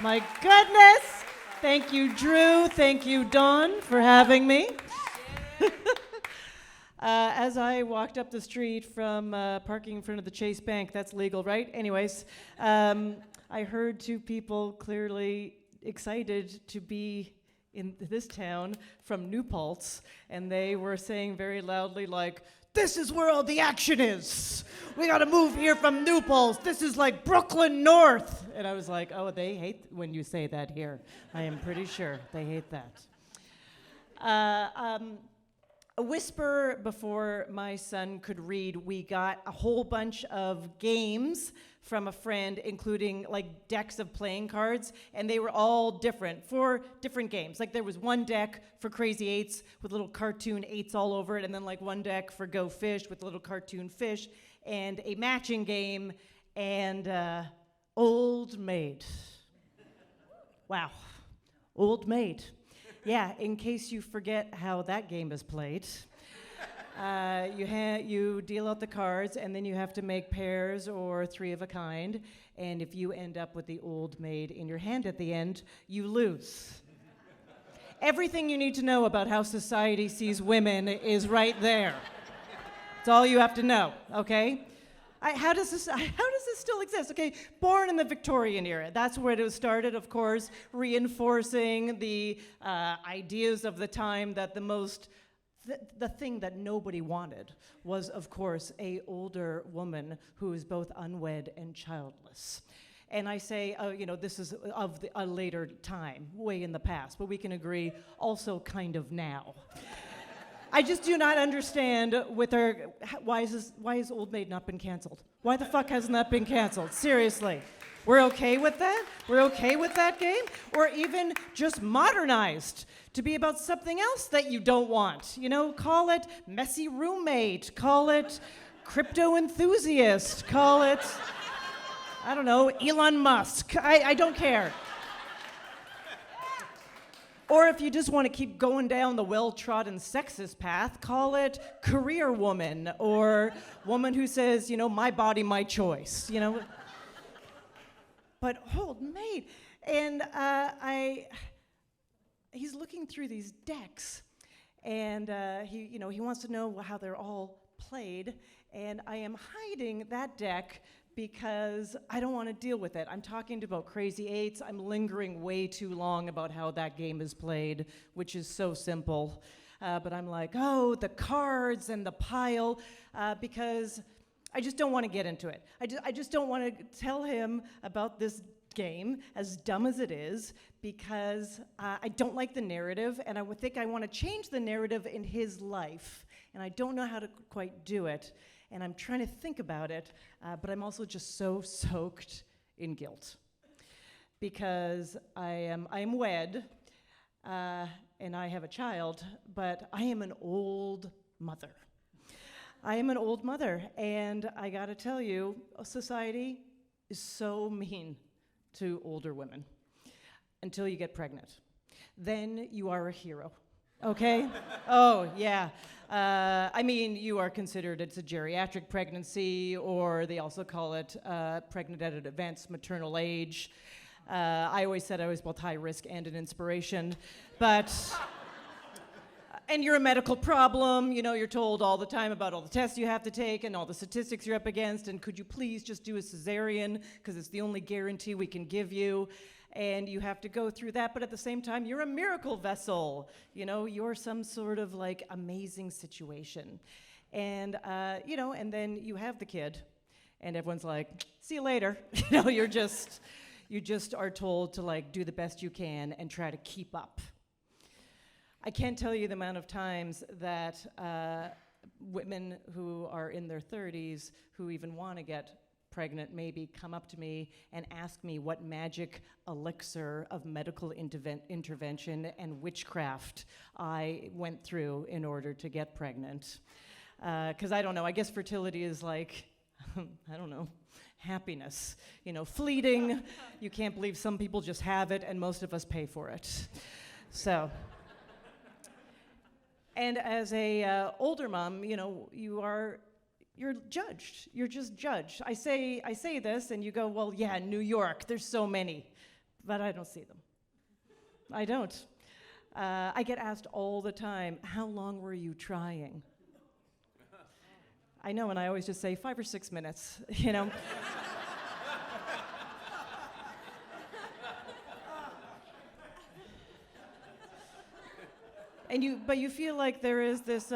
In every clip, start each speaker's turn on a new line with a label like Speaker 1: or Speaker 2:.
Speaker 1: My goodness. Thank you, Drew. Thank you, Dawn, for having me. As I walked up the street from parking in front of the Chase Bank, that's legal, right? Anyways, I heard two people clearly excited to be in this town from New Paltz, and they were saying very loudly, like, "This is where all the action is. We gotta move here from New Paltz. This is like Brooklyn North." And I was like, oh, they hate when you say that here. I am pretty sure they hate that. A whisper before my son could read, we got a whole bunch of games from a friend, including like decks of playing cards, and they were all different for different games. Like there was one deck for Crazy Eights with little cartoon eights all over it, and then like one deck for Go Fish with little cartoon fish, and a matching game, and Old Maid. Wow, Old Maid. Yeah, in case you forget how that game is played, you deal out the cards, and then you have to make pairs or three of a kind, and if you end up with the Old Maid in your hand at the end, you lose. Everything you need to know about how society sees women is right there. It's all you have to know, okay? How does this still exist? Okay, born in the Victorian era. That's where it started, of course, reinforcing the ideas of the time that the thing that nobody wanted was, of course, a older woman who is both unwed and childless. And I say, this is of a later time, way in the past, but we can agree also kind of now. I just do not understand why has Old Maid not been canceled? Why the fuck hasn't that been canceled? Seriously. We're okay with that? We're okay with that game? Or even just modernized to be about something else that you don't want. Call it messy roommate, call it crypto enthusiast, call it, I don't know, Elon Musk. I don't care. Or if you just want to keep going down the well-trodden sexist path, call it career woman or woman who says, my body, my choice, But Old Maid. And he's looking through these decks, and he wants to know how they're all played, and I am hiding that deck because I don't want to deal with it. I'm talking about Crazy Eights. I'm lingering way too long about how that game is played, which is so simple. But I'm like, oh, the cards and the pile, because I just don't want to get into it. I just don't want to tell him about this game, as dumb as it is, because I don't like the narrative, and I would think I want to change the narrative in his life, and I don't know how to quite do it. And I'm trying to think about it, but I'm also just so soaked in guilt. Because I am wed, and I have a child, but I am an old mother. I am an old mother, and I gotta tell you, society is so mean to older women until you get pregnant. Then you are a hero. Okay? Oh, yeah. You are considered, it's a geriatric pregnancy, or they also call it pregnant at an advanced maternal age. I always said I was both high risk and an inspiration, but, and you're a medical problem, you're told all the time about all the tests you have to take and all the statistics you're up against, and could you please just do a cesarean, because it's the only guarantee we can give you. And you have to go through that, but at the same time, you're a miracle vessel. You're some sort of like amazing situation. And, and then you have the kid, and everyone's like, see you later. You just are told to like do the best you can and try to keep up. I can't tell you the amount of times that women who are in their 30s who even want to get pregnant maybe come up to me and ask me what magic elixir of medical intervention and witchcraft I went through in order to get pregnant. Because I don't know, I guess fertility is like, I don't know, happiness. Fleeting, you can't believe some people just have it and most of us pay for it. So. And as a older mom, you're judged. You're just judged. I say this, and you go, well, yeah, New York, there's so many. but I don't see them. I don't. I get asked all the time, how long were you trying? I know, and I always just say 5 or 6 minutes, you know. But you feel like there is this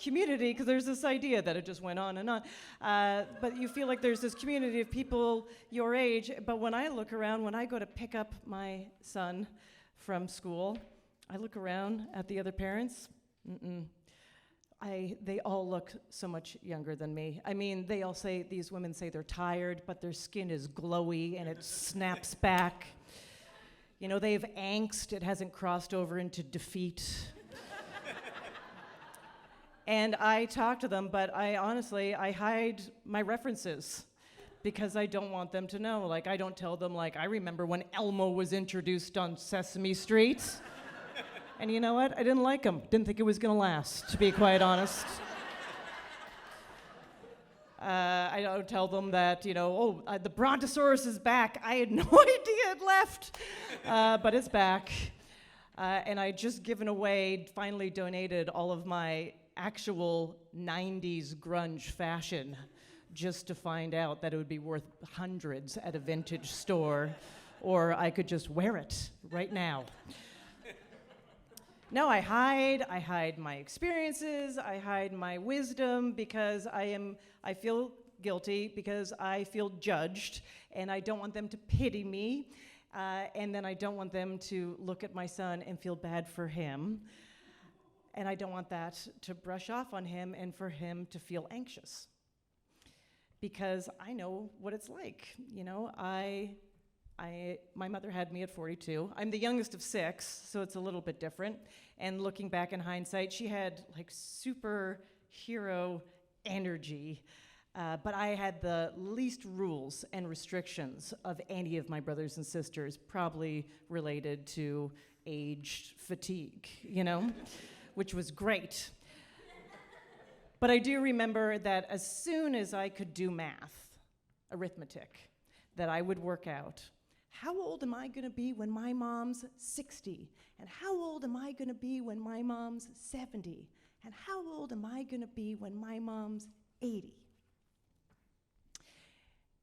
Speaker 1: community, because there's this idea that it just went on and on. But you feel like there's this community of people your age. But when I look around, when I go to pick up my son from school, I look around at the other parents. They all look so much younger than me. I mean, these women say they're tired, but their skin is glowy and it snaps back. You know, they have angst, it hasn't crossed over into defeat. And I talk to them, but I hide my references because I don't want them to know. Like, I don't tell them, like, I remember when Elmo was introduced on Sesame Street. And you know what? I didn't like him. Didn't think it was gonna last, to be quite honest. I don't tell them that, the Brontosaurus is back. I had no idea it left, but it's back. And I just finally donated all of my actual 90s grunge fashion just to find out that it would be worth hundreds at a vintage store, or I could just wear it right now. No, I hide my experiences, I hide my wisdom because I feel guilty because I feel judged and I don't want them to pity me and then I don't want them to look at my son and feel bad for him and I don't want that to brush off on him and for him to feel anxious because I know what it's like, my mother had me at 42. I'm the youngest of 6, so it's a little bit different. And looking back in hindsight, she had like superhero energy, but I had the least rules and restrictions of any of my brothers and sisters, probably related to age fatigue, which was great. But I do remember that as soon as I could do math, arithmetic, that I would work out, how old am I gonna be when my mom's 60? And how old am I gonna be when my mom's 70? And how old am I gonna be when my mom's 80?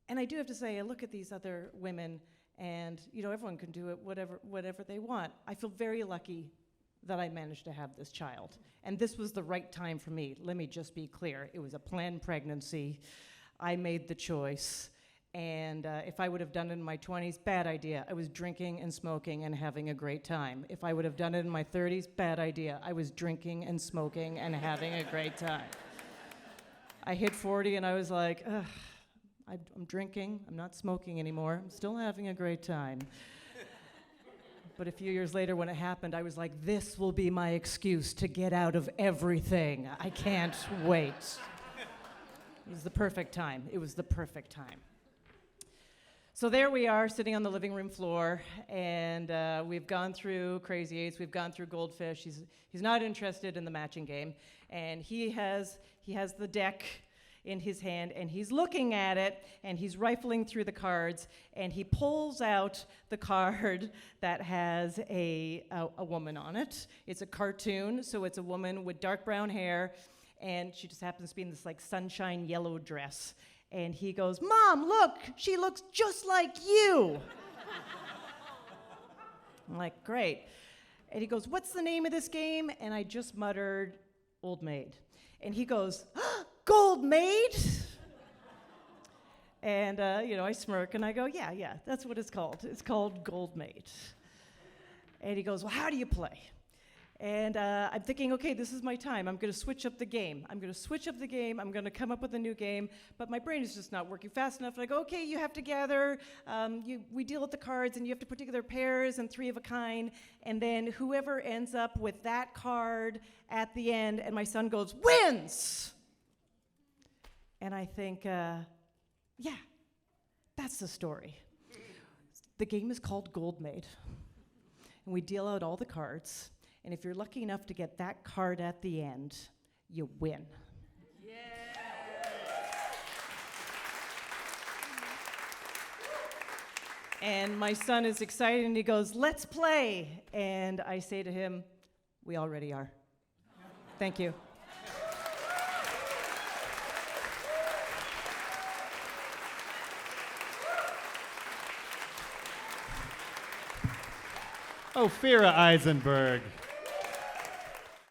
Speaker 1: And I do have to say, I look at these other women and, everyone can do it whatever they want. I feel very lucky that I managed to have this child. And this was the right time for me. Let me just be clear. It was a planned pregnancy. I made the choice. And if I would have done it in my 20s, bad idea. I was drinking and smoking and having a great time. If I would have done it in my 30s, bad idea. I was drinking and smoking and having a great time. I hit 40 and I was like, ugh, I'm drinking, I'm not smoking anymore, I'm still having a great time. But a few years later when it happened, I was like, this will be my excuse to get out of everything. I can't wait. It was the perfect time. It was the perfect time. So there we are, sitting on the living room floor, and we've gone through Crazy Eights, we've gone through Goldfish. He's not interested in the matching game, and he has the deck in his hand, and he's looking at it, and he's rifling through the cards, and he pulls out the card that has a woman on it. It's a cartoon, so it's a woman with dark brown hair, and she just happens to be in this like sunshine yellow dress. And he goes, Mom, look, she looks just like you. I'm like, great. And he goes, what's the name of this game? And I just muttered, Old Maid. And he goes, Gold Maid? And, I smirk and I go, yeah, that's what it's called. It's called Gold Maid. And he goes, well, how do you play? And I'm thinking, okay, this is my time. I'm going to switch up the game. I'm going to come up with a new game. But my brain is just not working fast enough. And I go, okay, you have to gather. We deal with the cards, and you have to put together pairs and 3 of a kind. And then whoever ends up with that card at the end, and my son goes, wins! And I think, yeah, that's the story. The game is called Gold Maid. And we deal out all the cards. And if you're lucky enough to get that card at the end, you win. Yeah. And my son is excited and he goes, "Let's play." And I say to him, "We already are." Thank you.
Speaker 2: Ophira Eisenberg.